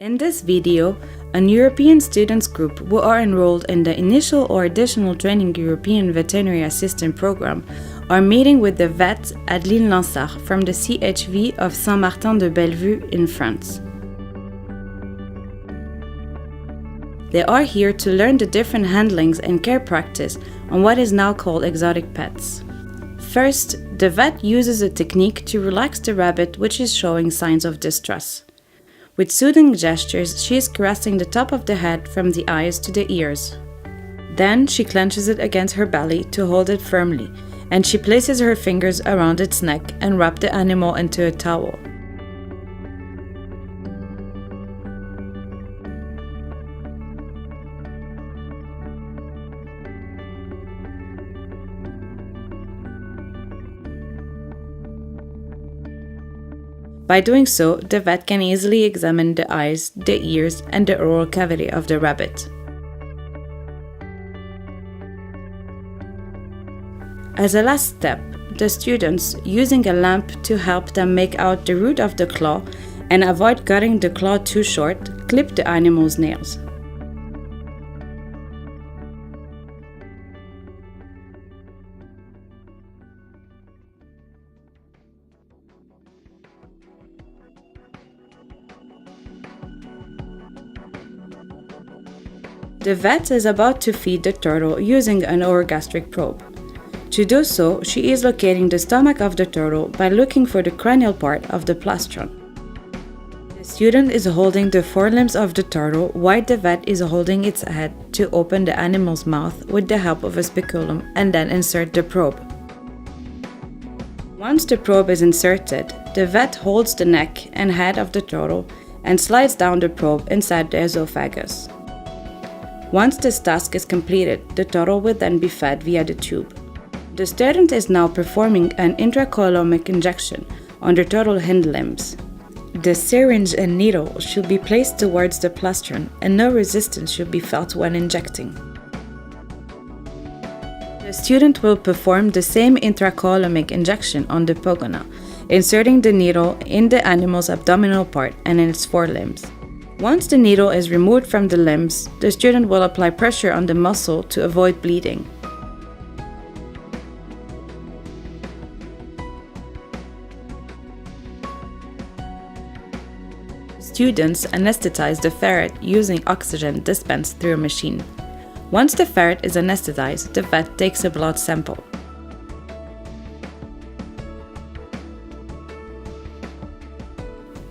In this video, an European students group who are enrolled in the Initial or Additional Training European Veterinary Assistant Program are meeting with the vets at L'Île-Lansart from the CHV of Saint-Martin-de-Bellevue in France. They are here to learn the different handlings and care practice on what is now called exotic pets. First, the vet uses a technique to relax the rabbit which is showing signs of distress. With soothing gestures, she is caressing the top of the head from the eyes to the ears. Then she clenches it against her belly to hold it firmly, and she places her fingers around its neck and wraps the animal into a towel. By doing so, the vet can easily examine the eyes, the ears, and the oral cavity of the rabbit. As a last step, the students, using a lamp to help them make out the root of the claw and avoid cutting the claw too short, clip the animal's nails. The vet is about to feed the turtle using an orogastric probe. To do so, she is locating the stomach of the turtle by looking for the cranial part of the plastron. The student is holding the forelimbs of the turtle while the vet is holding its head to open the animal's mouth with the help of a speculum and then insert the probe. Once the probe is inserted, the vet holds the neck and head of the turtle and slides down the probe inside the esophagus. Once this task is completed, the turtle will then be fed via the tube. The student is now performing an intracoelomic injection on the turtle hind limbs. The syringe and needle should be placed towards the plastron and no resistance should be felt when injecting. The student will perform the same intracoelomic injection on the pogona, inserting the needle in the animal's abdominal part and in its forelimbs. Once the needle is removed from the limbs, the student will apply pressure on the muscle to avoid bleeding. Students anesthetize the ferret using oxygen dispensed through a machine. Once the ferret is anesthetized, the vet takes a blood sample.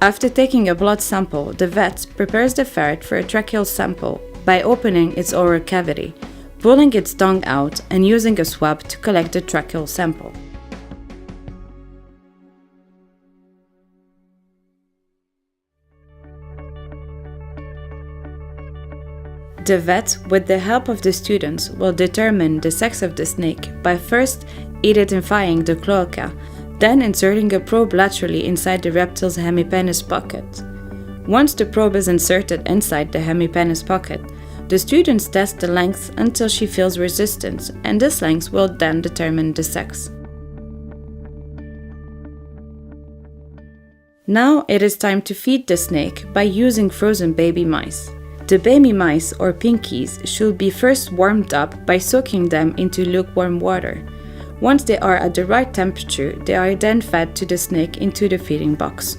After taking a blood sample, the vet prepares the ferret for a tracheal sample by opening its oral cavity, pulling its tongue out, and using a swab to collect the tracheal sample. The vet, with the help of the students, will determine the sex of the snake by first identifying the cloaca, then inserting a probe laterally inside the reptile's hemipenis pocket. Once the probe is inserted inside the hemipenis pocket, the students test the length until she feels resistance, and this length will then determine the sex. Now it is time to feed the snake by using frozen baby mice. The baby mice, or pinkies, should be first warmed up by soaking them into lukewarm water. Once they are at the right temperature, they are then fed to the snake into the feeding box.